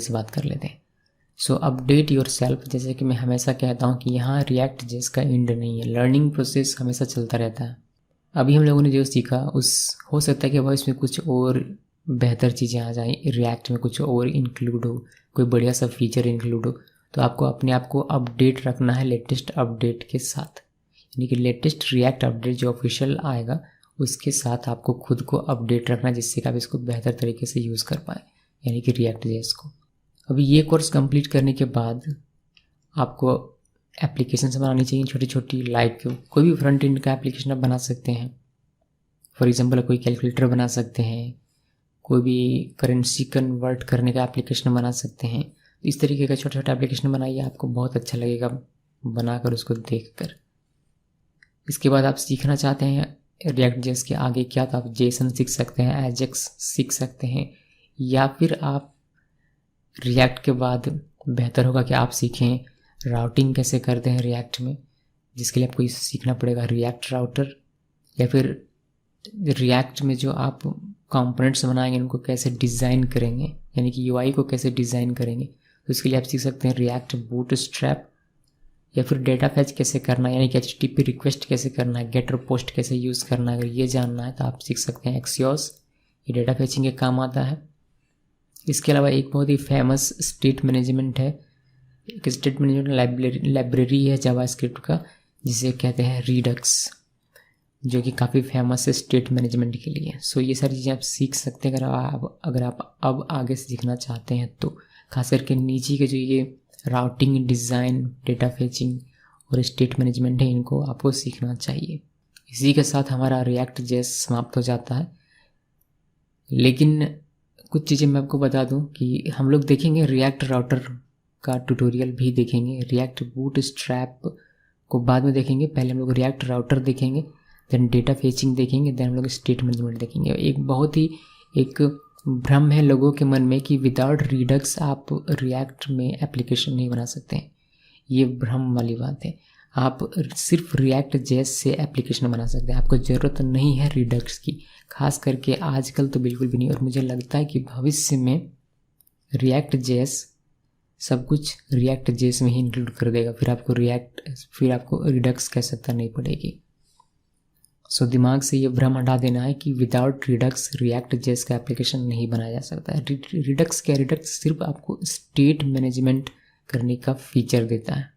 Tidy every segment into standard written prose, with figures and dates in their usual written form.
से बात कर लेते हैं। सो अपडेट योर सेल्फ, जैसे कि मैं हमेशा कहता हूँ कि यहाँ रिएक्ट जेएस का एंड नहीं है, लर्निंग प्रोसेस हमेशा चलता रहता है। अभी हम लोगों ने जो सीखा उस हो सकता है कि वह इसमें कुछ और बेहतर चीज़ें आ जाएँ, रिएक्ट में कुछ और इंक्लूड हो, कोई बढ़िया सा फीचर इंक्लूड हो, तो आपको अपने आप को अपडेट रखना है लेटेस्ट अपडेट के साथ। यानी कि लेटेस्ट रिएक्ट अपडेट जो ऑफिशियल आएगा उसके साथ आपको खुद को अपडेट रखना, जिससे कि आप इसको बेहतर तरीके से यूज़ कर पाएँ, यानी कि रिएक्ट जेएस को। अभी ये कोर्स कंप्लीट करने के बाद आपको एप्लीकेशंस बनानी चाहिए छोटी छोटी, लाइक कोई भी फ्रंट एंड का एप्लीकेशन आप बना सकते हैं। फॉर एग्जांपल कोई कैलकुलेटर बना सकते हैं, कोई भी करेंसी कन्वर्ट करने का एप्लीकेशन बना सकते हैं। इस तरीके का छोटा छोटा एप्लीकेशन बनाइए, आपको बहुत अच्छा लगेगा बनाकर उसको देखकर। इसके बाद आप सीखना चाहते हैं रिएक्ट जेएस के आगे क्या, तो आप जेसन सीख सकते हैं, एजेक्स सीख सकते हैं, या फिर आप रिएक्ट के बाद बेहतर होगा कि आप सीखें राउटिंग कैसे करते हैं रिएक्ट में, जिसके लिए आपको सीखना पड़ेगा रिएक्ट राउटर। या फिर रिएक्ट में जो आप कंपोनेंट्स बनाएंगे उनको कैसे डिज़ाइन करेंगे, यानी कि यूआई को कैसे डिज़ाइन करेंगे, तो इसके लिए आप सीख सकते हैं रिएक्ट बूटस्ट्रैप। या फिर डेटा फैच कैसे करना है, यानी कि HTTP रिक्वेस्ट कैसे करना है, गेट और पोस्ट कैसे यूज़ करना है, अगर ये जानना है तो आप सीख सकते हैं एक्सियोस, ये डेटा फैचिंग के काम आता है। इसके अलावा एक बहुत ही फेमस स्टेट मैनेजमेंट है, एक स्टेट मैनेजमेंट लाइब्रेरी है जावास्क्रिप्ट का, जिसे कहते हैं रिडक्स, जो कि काफ़ी फेमस है स्टेट मैनेजमेंट के लिए। सो ये सारी चीज़ें आप सीख सकते हैं अगर आप अब आगे सीखना चाहते हैं तो। खास करके नीचे के जो ये राउटिंग, डिज़ाइन, डेटा फैचिंग और स्टेट मैनेजमेंट है, इनको आपको सीखना चाहिए। इसी के साथ हमारा रिएक्ट जेएस समाप्त हो जाता है। लेकिन कुछ चीज़ें मैं आपको बता दूं कि हम लोग देखेंगे रिएक्ट राउटर का ट्यूटोरियल भी देखेंगे, रिएक्ट बूटस्ट्रैप को बाद में देखेंगे। पहले हम लोग रिएक्ट राउटर देखेंगे, देन डेटा फैचिंग देखेंगे, देन हम लोग स्टेट मैनेजमेंट देखेंगे। एक बहुत ही एक भ्रम है लोगों के मन में कि विदाउट रिडक्स आप रिएक्ट में एप्लीकेशन नहीं बना सकते हैं। ये भ्रम वाली बात है। आप सिर्फ रिएक्ट जेएस से एप्लीकेशन बना सकते हैं, आपको ज़रूरत नहीं है रिडक्स की, खास करके आजकल तो बिल्कुल भी नहीं। और मुझे लगता है कि भविष्य में रिएक्ट जेएस सब कुछ रिएक्ट जेएस में ही इंक्लूड कर देगा, फिर आपको रिडक्स की आवश्यकता नहीं पड़ेगी। सो दिमाग से ये भ्रम हटा देना है कि विदाउट रिडक्स रिएक्ट जेएस का एप्लीकेशन नहीं बनाया जा सकता है। रिडक्स सिर्फ आपको स्टेट मैनेजमेंट करने का फीचर देता है,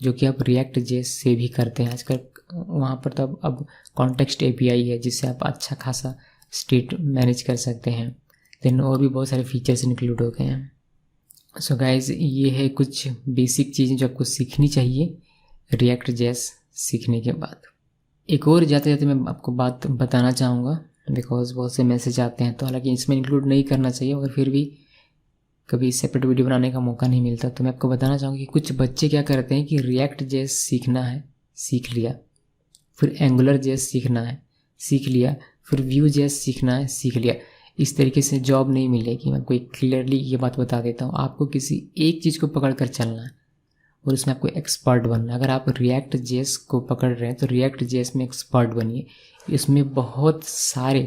जो कि आप रिएक्ट जेएस से भी करते हैं आजकल। वहाँ पर तो अब कॉन्टेक्स्ट एपीआई है, जिससे आप अच्छा खासा स्टेट मैनेज कर सकते हैं। देन और भी बहुत सारे फीचर्स इंक्लूड हो गए हैं। सो गाइज, ये है कुछ बेसिक चीज़ें जो आपको सीखनी चाहिए रिएक्ट जेएस सीखने के बाद। एक और जाते जाते मैं आपको बात बताना चाहूँगा, बिकॉज बहुत से मैसेज आते हैं, तो हालांकि इसमें इंक्लूड नहीं करना चाहिए, मगर फिर भी कभी सेपरेट वीडियो बनाने का मौका नहीं मिलता, तो मैं आपको बताना चाहूँगा कि कुछ बच्चे क्या करते हैं कि रिएक्ट जेएस सीखना है, सीख लिया, फिर एंगुलर जेएस सीखना है, सीख लिया, फिर व्यू जेएस सीखना है, सीख लिया। इस तरीके से जॉब नहीं मिलेगी। मैं आपको एक क्लियरली ये बात बता देता हूँ, आपको किसी एक चीज़ को पकड़ कर चलना है और उसमें आपको एक्सपर्ट बनना है। अगर आप रिएक्ट जेएस को पकड़ रहे हैं तो रिएक्ट जेएस में एक्सपर्ट बनिए। इसमें बहुत सारे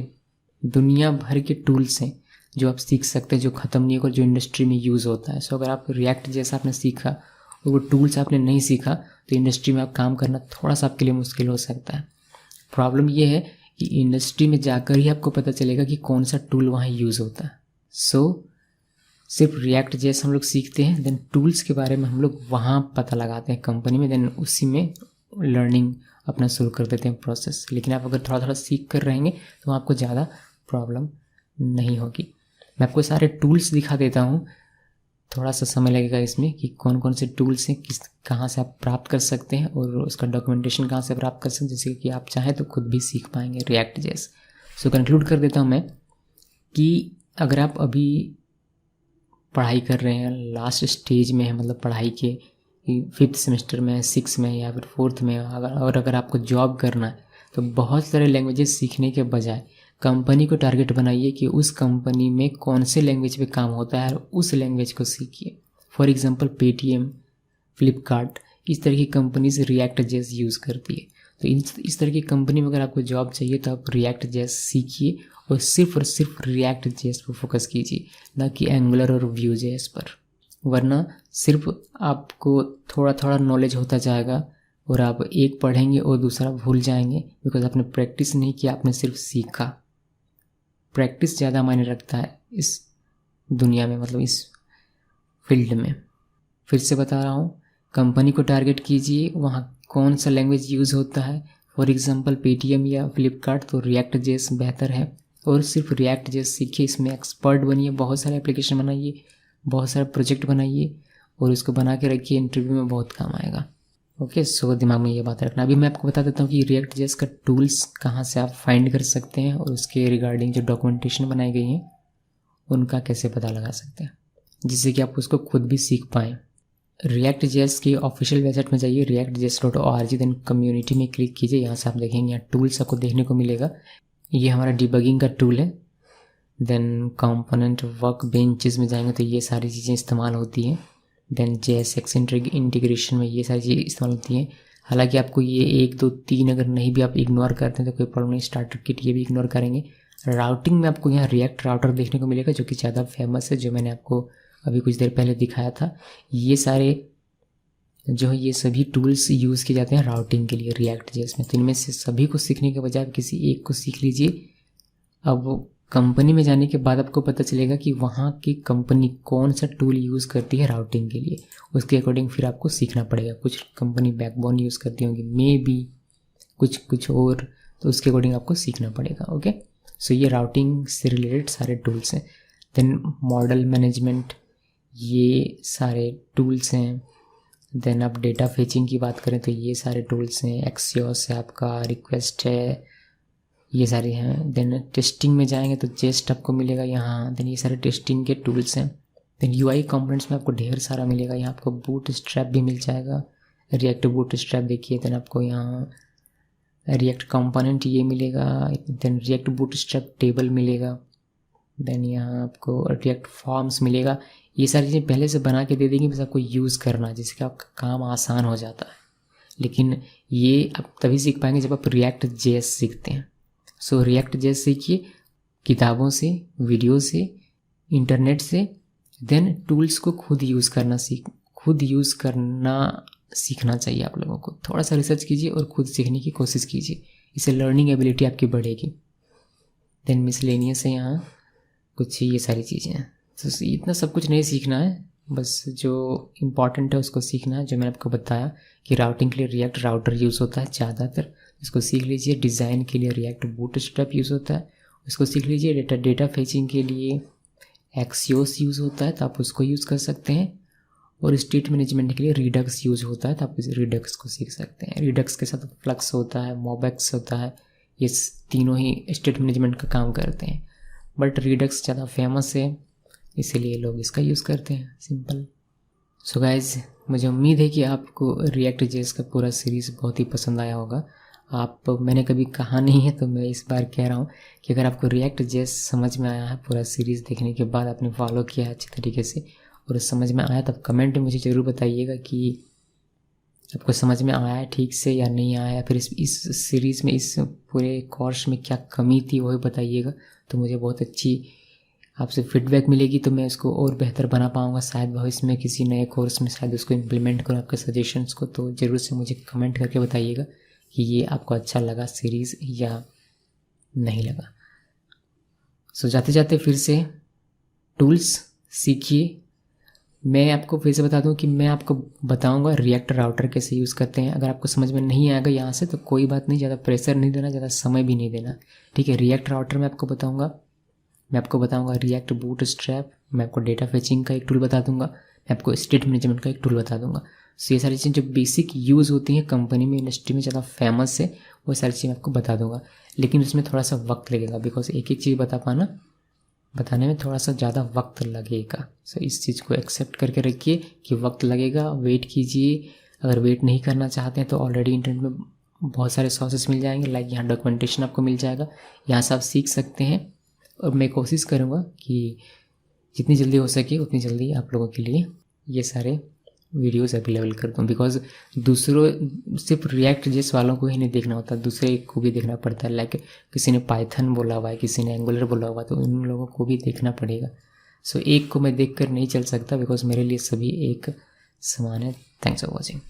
दुनिया भर के टूल्स हैं जो आप सीख सकते हैं, जो ख़त्म नहीं होगा, जो इंडस्ट्री में यूज़ होता है। सो अगर आप रिएक्ट जेएस आपने सीखा और वो टूल्स आपने नहीं सीखा तो इंडस्ट्री में आप काम करना थोड़ा सा आपके लिए मुश्किल हो सकता है। प्रॉब्लम ये है कि इंडस्ट्री में जाकर ही आपको पता चलेगा कि कौन सा टूल वहाँ यूज़ होता है। सो सिर्फ रिएक्ट जेएस हम लोग सीखते हैं, देन टूल्स के बारे में हम लोग वहाँ पता लगाते हैं कंपनी में, देन उसी में लर्निंग अपना शुरू कर देते हैं प्रोसेस। लेकिन आप अगर थोड़ा थोड़ा सीख कर रहेंगे तो आपको ज़्यादा प्रॉब्लम नहीं होगी। मैं आपको सारे टूल्स दिखा देता हूँ, थोड़ा सा समय लगेगा इसमें कि कौन कौन से टूल्स हैं, कहाँ से आप प्राप्त कर सकते हैं और उसका डॉक्यूमेंटेशन कहाँ से प्राप्त कर सकते हैं, जैसे कि आप चाहें तो खुद भी सीख पाएंगे रिएक्ट जेएस। सो कंक्लूड कर देता हूँ मैं कि अगर आप अभी पढ़ाई कर रहे हैं, लास्ट स्टेज में है, मतलब पढ़ाई के 5th सेमेस्टर में, 6 में या फिर 4th में, अगर आपको जॉब करना है तो बहुत सारे लैंग्वेजेस सीखने के बजाय कंपनी को टारगेट बनाइए कि उस कंपनी में कौन से लैंग्वेज पे काम होता है और उस लैंग्वेज को सीखिए। फॉर एग्जांपल पेटीएम, फ्लिपकार्ट, इस तरह की कंपनीज रिएक्ट जेएस यूज़ करती है। तो इस तरह की कंपनी में अगर आपको जॉब चाहिए तो आप रिएक्ट जेएस सीखिए और सिर्फ रिएक्ट जेएस पर फोकस कीजिए, ना कि एंगुलर और व्यू जेएस पर। वरना सिर्फ आपको थोड़ा थोड़ा नॉलेज होता जाएगा और आप एक पढ़ेंगे और दूसरा भूल जाएंगे, बिकॉज आपने प्रैक्टिस नहीं किया, आपने सिर्फ सीखा। प्रैक्टिस ज़्यादा मायने रखता है इस दुनिया में, मतलब इस फील्ड में। फिर से बता रहा हूँ, कंपनी को टारगेट कीजिए, वहाँ कौन सा लैंग्वेज यूज़ होता है। फॉर एग्जांपल पेटीएम या फ्लिपकार्ट, तो रिएक्ट जेएस बेहतर है और सिर्फ रिएक्ट जेएस सीखिए, इसमें एक्सपर्ट बनिए, बहुत सारे एप्लीकेशन बनाइए, बहुत सारे प्रोजेक्ट बनाइए और उसको बना के रखिए, इंटरव्यू में बहुत काम आएगा। ओके, सो दिमाग में ये बात रखना। अभी मैं आपको बता देता हूँ कि रिएक्ट जेएस का टूल्स कहाँ से आप फाइंड कर सकते हैं और उसके रिगार्डिंग जो डॉक्यूमेंटेशन बनाई गई हैं उनका कैसे पता लगा सकते हैं, जिससे कि आप उसको खुद भी सीख पाएँ। रिएक्ट जेएस की ऑफिशियल वेबसाइट में जाइए, reactjs.org, देन कम्युनिटी में क्लिक कीजिए। यहाँ से आप देखेंगे, यहाँ टूल्स आपको देखने को मिलेगा। ये हमारा डिबगिंग का टूल है। देन कंपोनेंट वर्क बेंचेस में जाएंगे तो ये सारी चीज़ें इस्तेमाल होती हैं। देन जेएस एक्सेंट्रिक इंटीग्रेशन में ये सारी चीज़ें इस्तेमाल होती हैं। हालांकि आपको ये 1 2 3 अगर नहीं भी आप इग्नोर करते हैं तो कोई प्रॉब्लम नहीं। स्टार्टर किट ये भी इग्नोर करेंगे। राउटिंग में आपको यहाँ रिएक्ट राउटर देखने को मिलेगा, जो कि ज़्यादा फेमस है, जो मैंने आपको अभी कुछ देर पहले दिखाया था। ये सारे जो है ये सभी टूल्स यूज़ किए जाते हैं राउटिंग के लिए रिएक्ट जेएस में। तो इनमें से सभी को सीखने के बजाय आप किसी एक को सीख लीजिए। अब कंपनी में जाने के बाद आपको पता चलेगा कि वहाँ की कंपनी कौन सा टूल यूज़ करती है राउटिंग के लिए, उसके अकॉर्डिंग फिर आपको सीखना पड़ेगा। कुछ कंपनी बैकबोन यूज़ करती होंगी, मे बी कुछ और, तो उसके अकॉर्डिंग आपको सीखना पड़ेगा। ओके, सो ये राउटिंग से रिलेटेड सारे टूल्स हैं। देन मॉडल मैनेजमेंट, ये सारे टूल्स हैं। देन आप डेटा फेचिंग की बात करें तो ये सारे टूल्स हैं। एक्सियोस है आपका, रिक्वेस्ट है, ये सारे हैं। देन टेस्टिंग में जाएंगे तो जेस्ट आपको मिलेगा यहाँ। देन ये सारे टेस्टिंग के टूल्स हैं। देन यूआई कंपोनेंट्स में आपको ढेर सारा मिलेगा। यहाँ आपको बूट स्ट्रैप भी मिल जाएगा, रिएक्ट बूट स्ट्रैप देखिए। देन आपको यहाँ रिएक्ट कंपोनेंट ये मिलेगा। Then React Bootstrap table मिलेगा। देन यहाँ आपको रिएक्ट फॉर्म्स मिलेगा। ये सारी चीज़ें पहले से बना के दे देंगे, बस आपको यूज़ करना, जिससे कि आपका काम आसान हो जाता है। लेकिन ये आप तभी सीख पाएंगे जब आप रिएक्ट जेएस सीखते हैं। सो रिएक्ट जेएस सीखिए किताबों से, वीडियो से, इंटरनेट से। देन टूल्स को खुद यूज़ करना सीखना चाहिए आप लोगों को। थोड़ा सा रिसर्च कीजिए और खुद सीखने की कोशिश कीजिए, इससे लर्निंग एबिलिटी आपकी बढ़ेगी। देन मिसलेनियस है यहाँ कुछ ये सारी चीज़ें हैं। तो इतना सब कुछ नहीं सीखना है, बस जो इम्पॉर्टेंट है उसको सीखना है। जो मैंने आपको बताया कि राउटिंग के लिए रिएक्ट राउटर यूज़ होता है ज़्यादातर, इसको सीख लीजिए। डिज़ाइन के लिए रिएक्ट बूटस्ट्रैप यूज़ होता है, उसको सीख लीजिए। डेटा फेचिंग के लिए एक्सियोस यूज़ होता है, तो आप उसको यूज़ कर सकते हैं। और स्टेट मैनेजमेंट के लिए रिडक्स यूज़ होता है, तो आप रिडक्स को सीख सकते हैं। रिडक्स के साथ फ्लक्स होता है, मोबेक्स होता है, ये तीनों ही स्टेट मैनेजमेंट का काम करते हैं। बट रिडक्स ज़्यादा फेमस है, इसीलिए लोग इसका यूज़ करते हैं, सिंपल। सो गाइज, मुझे उम्मीद है कि आपको रिएक्ट जेएस का पूरा सीरीज़ बहुत ही पसंद आया होगा। मैंने कभी कहा नहीं है तो मैं इस बार कह रहा हूँ कि अगर आपको रिएक्ट जेएस समझ में आया है, पूरा सीरीज़ देखने के बाद आपने फॉलो किया है अच्छी तरीके से और समझ में आया, तब कमेंट में मुझे ज़रूर बताइएगा कि आपको समझ में आया है ठीक से या नहीं आया, फिर इस सीरीज़ में, इस पूरे कोर्स में क्या कमी थी वही बताइएगा। तो मुझे बहुत अच्छी आपसे फीडबैक मिलेगी, तो मैं इसको और बेहतर बना पाऊँगा। शायद भविष्य में किसी नए कोर्स में शायद उसको इम्प्लीमेंट करूँ आपके सजेशंस को। तो ज़रूर से मुझे कमेंट करके बताइएगा कि ये आपको अच्छा लगा सीरीज़ या नहीं लगा। सो जाते जाते फिर से टूल्स सीखिए। मैं आपको फिर से बता दूं कि मैं आपको बताऊंगा रिएक्ट राउटर कैसे यूज़ करते हैं। अगर आपको समझ में नहीं आएगा यहाँ से तो कोई बात नहीं, ज़्यादा प्रेशर नहीं देना, ज़्यादा समय भी नहीं देना, ठीक है। रिएक्ट राउटर मैं आपको बताऊंगा रिएक्ट बूटस्ट्रैप, मैं आपको डेटा फेचिंग का एक टूल बता दूंगा, मैं आपको स्टेट मैनेजमेंट का एक टूल बता दूंगा। सो ये सारी चीज़ें जो बेसिक यूज़ होती हैं कंपनी में, इंडस्ट्री में ज़्यादा फेमस है, वो सारी चीज़ें आपको बता दूंगा। लेकिन उसमें थोड़ा सा वक्त लगेगा, बिकॉज एक एक चीज़ बताने में थोड़ा सा ज़्यादा वक्त लगेगा। सो इस चीज़ को एक्सेप्ट करके रखिए कि वक्त लगेगा, वेट कीजिए। अगर वेट नहीं करना चाहते हैं तो ऑलरेडी इंटरनेट में बहुत सारे सोर्सेस मिल जाएंगे, लाइक यहाँ डॉक्यूमेंटेशन आपको मिल जाएगा, यहाँ से आप सीख सकते हैं। और मैं कोशिश करूँगा कि जितनी जल्दी हो सके उतनी जल्दी आप लोगों के लिए ये सारे वीडियोस अवेलेबल करता हूँ, बिकॉज दूसरों सिर्फ रिएक्ट जेस वालों को ही नहीं देखना होता, दूसरे को भी देखना पड़ता है। लाइक किसी ने पाइथन बोला हुआ है, किसी ने एंगुलर बोला हुआ है, तो इन लोगों को भी देखना पड़ेगा। सो एक को मैं देख कर नहीं चल सकता, बिकॉज मेरे लिए सभी एक समान है। Thanks for watching.